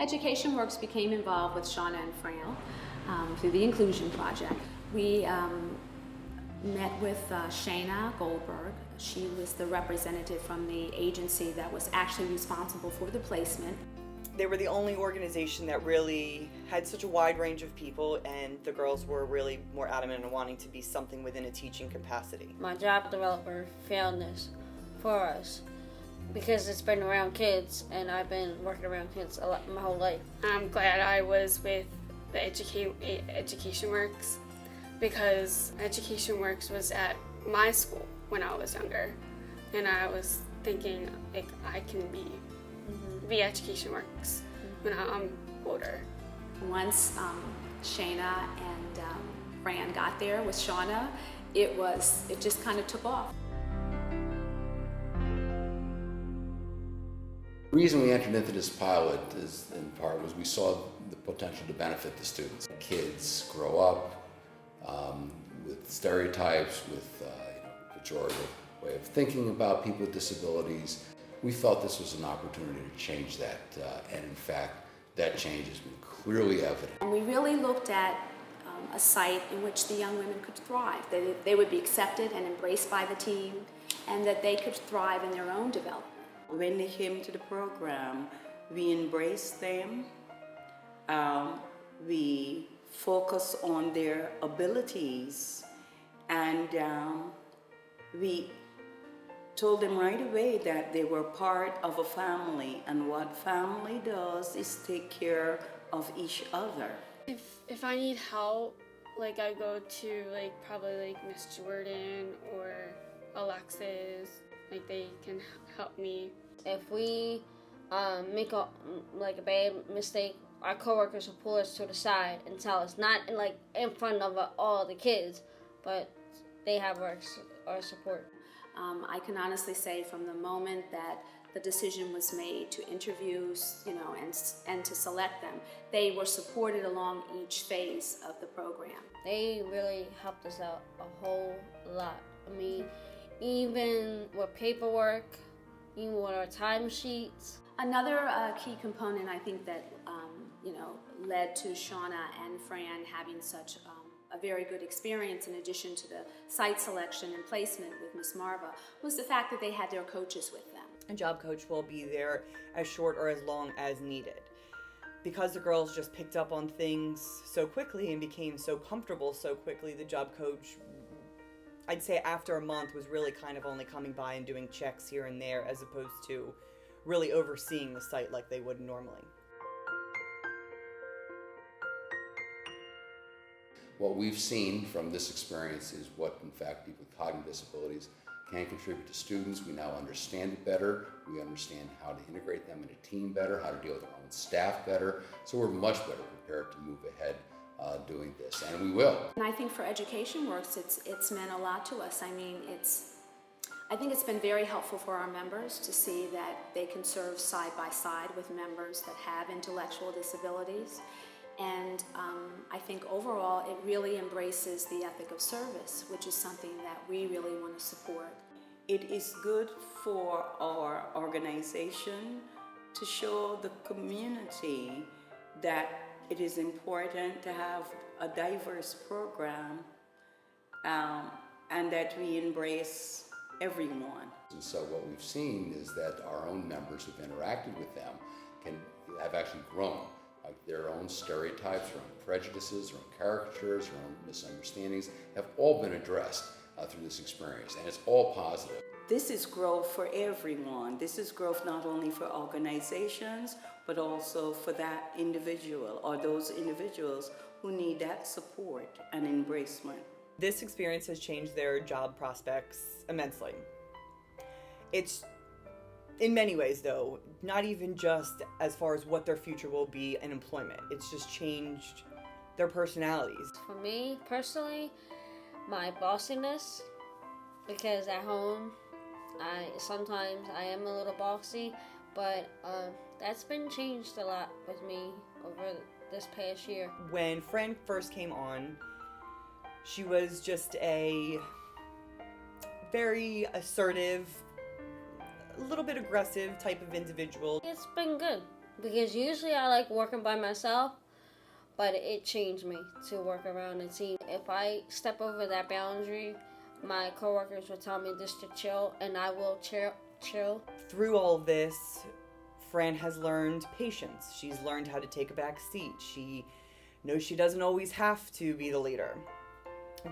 Education Works became involved with Shauna and Fran through the Inclusion Project. We met with Shayna Goldberg. She was the representative from the agency that was actually responsible for the placement. They were the only organization that really had such a wide range of people, and the girls were really more adamant in wanting to be something within a teaching capacity. My job developer found this for us because it's been around kids, and I've been working around kids a lot my whole life. I'm glad I was with the Education Works, because Education Works was at my school when I was younger, and I was thinking like I can be Education Works when I'm older. Once Shayna and Fran got there with Shauna, it just kind of took off. The reason we entered into this pilot is, in part, was we saw the potential to benefit the students. Kids grow up with stereotypes, with pejorative way of thinking about people with disabilities. We felt this was an opportunity to change that, and in fact, that change has been clearly evident. And we really looked at a site in which the young women could thrive, that they would be accepted and embraced by the team, and that they could thrive in their own development. When they came to the program, we embraced them. We focus on their abilities, and we told them right away that they were part of a family, and what family does is take care of each other. If I need help, like I go to probably Miss Jordan or Alexis, they can help me. If we make a bad mistake, our coworkers will pull us to the side and tell us, not in front of all the kids, but they have our support. I can honestly say from the moment that the decision was made to interview, and to select them, they were supported along each phase of the program. They really helped us out a whole lot. I mean, even with paperwork, even with our time sheets. Another key component, I think, that led to Shauna and Fran having such a very good experience, in addition to the site selection and placement with Miss Marva, was the fact that they had their coaches with them. A job coach will be there as short or as long as needed. Because the girls just picked up on things so quickly and became so comfortable so quickly, the job coach, I'd say after a month, was really kind of only coming by and doing checks here and there, as opposed to really overseeing the site like they would normally. What we've seen from this experience is what, in fact, people with cognitive disabilities can contribute to students. We now understand it better. We understand how to integrate them in a team better, how to deal with our own staff better. So we're much better prepared to move ahead doing this, and we will. And I think for Education Works, it's meant a lot to us. I mean, I think it's been very helpful for our members to see that they can serve side by side with members that have intellectual disabilities. And I think overall it really embraces the ethic of service, which is something that we really want to support. It is good for our organization to show the community that it is important to have a diverse program, and that we embrace everyone. And so what we've seen is that our own members who've interacted with them have actually grown. Their own stereotypes, their own prejudices, their own caricatures, their own misunderstandings have all been addressed through this experience, and it's all positive. This is growth for everyone. This is growth not only for organizations, but also for that individual or those individuals who need that support and embracement. This experience has changed their job prospects immensely. It's, in many ways though, not even just as far as what their future will be in employment. It's just changed their personalities. For me, personally, my bossiness, because at home, sometimes I am a little bossy, but that's been changed a lot with me over this past year. When Fran first came on, she was just a very assertive, a little bit aggressive type of individual. It's been good. because usually I like working by myself, but it changed me to work around a team. If I step over that boundary, my coworkers will tell me just to chill, and I will chill. Through all of this, Fran has learned patience. She's learned how to take a back seat. She knows she doesn't always have to be the leader.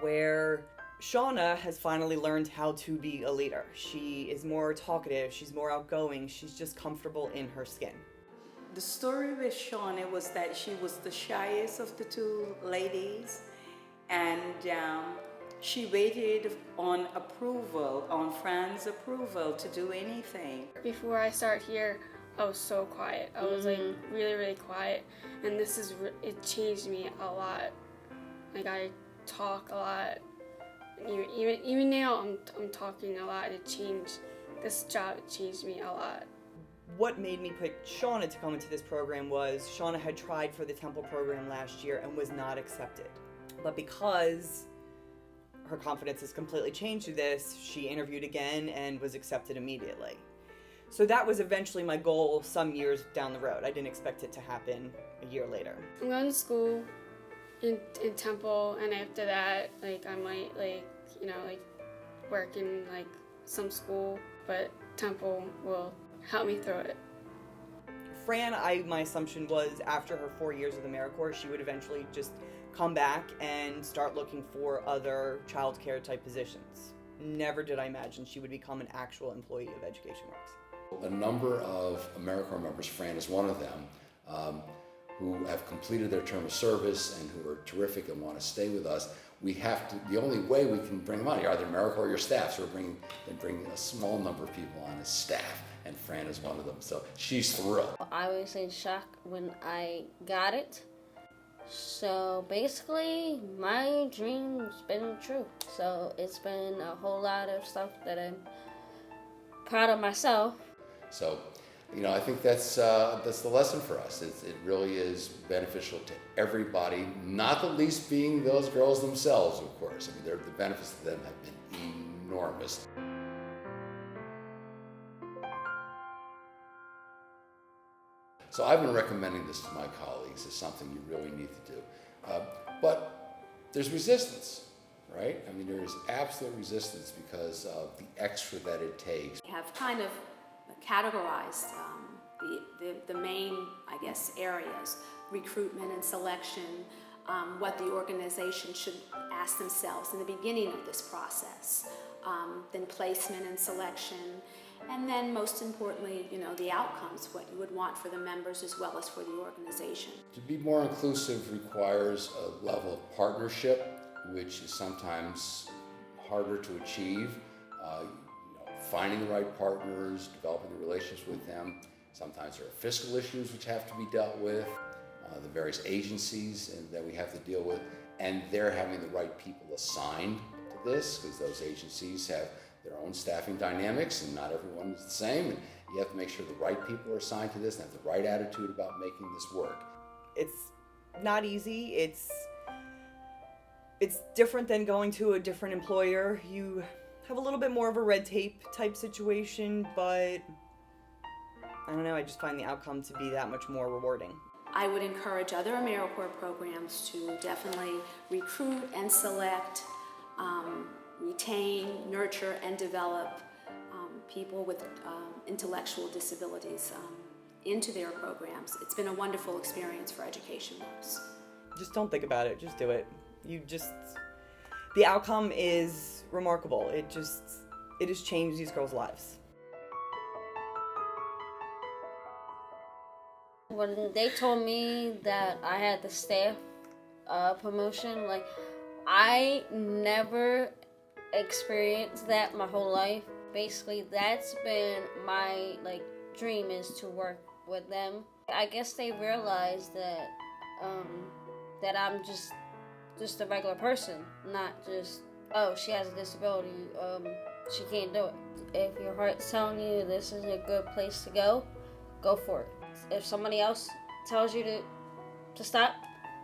Where Shauna has finally learned how to be a leader. She is more talkative, she's more outgoing, she's just comfortable in her skin. The story with Shauna was that she was the shyest of the two ladies, and she waited on approval, on Fran's approval to do anything. Before I start here, I was so quiet. I was like really, really quiet, and it changed me a lot. Like I talk a lot. Even now, I'm talking a lot. This job changed me a lot. What made me pick Shauna to come into this program was Shauna had tried for the Temple program last year and was not accepted. But because her confidence has completely changed through this, she interviewed again and was accepted immediately. So that was eventually my goal some years down the road. I didn't expect it to happen a year later. I'm going to school in Temple, and after that, I might work in some school, but Temple will help me through it. Fran, my assumption was after her 4 years of the AmeriCorps, she would eventually just come back and start looking for other childcare type positions. Never did I imagine she would become an actual employee of Education Works. A number of AmeriCorps members, Fran is one of them, who have completed their term of service and who are terrific and want to stay with us. The only way we can bring them on, you're either AmeriCorps or your staff, so they bring a small number of people on as staff, and Fran is one of them, so she's thrilled. I was in shock when I got it. So basically, my dream's been true. So it's been a whole lot of stuff that I'm proud of myself. So, I think that's the lesson for us. It really is beneficial to everybody, not the least being those girls themselves, of course. I mean, the benefits to them have been enormous. So I've been recommending this to my colleagues as something you really need to do. But there's resistance, right? I mean, there is absolute resistance because of the extra that it takes. We have kind of categorized the main, areas: recruitment and selection, what the organization should ask themselves in the beginning of this process, then placement and selection, and then most importantly, the outcomes, what you would want for the members as well as for the organization. To be more inclusive requires a level of partnership, which is sometimes harder to achieve. Finding the right partners, developing the relationships with them. Sometimes there are fiscal issues which have to be dealt with, the various agencies that we have to deal with, and they're having the right people assigned to this, because those agencies have their own staffing dynamics and not everyone is the same, and you have to make sure the right people are assigned to this and have the right attitude about making this work. It's not easy. It's different than going to a different employer. You have a little bit more of a red tape type situation, but I don't know, I just find the outcome to be that much more rewarding. I would encourage other AmeriCorps programs to definitely recruit and select, retain, nurture, and develop people with intellectual disabilities into their programs. It's been a wonderful experience for Education Works. Just don't think about it, just do it. The outcome is remarkable. It has changed these girls' lives. When they told me that I had the staff promotion, I never experienced that my whole life. Basically, that's been my dream, is to work with them. I guess they realized that that I'm just a regular person, not just, oh, she has a disability, she can't do it. If your heart's telling you this is a good place to go for it. If somebody else tells you to stop,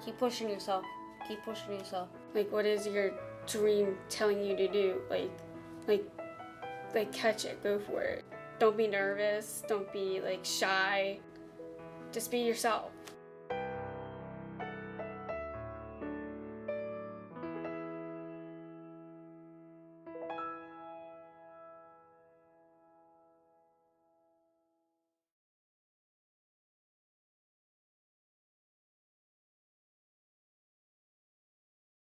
keep pushing yourself. Keep pushing yourself. What is your dream telling you to do? Catch it, go for it. Don't be nervous, don't be shy. just be yourself.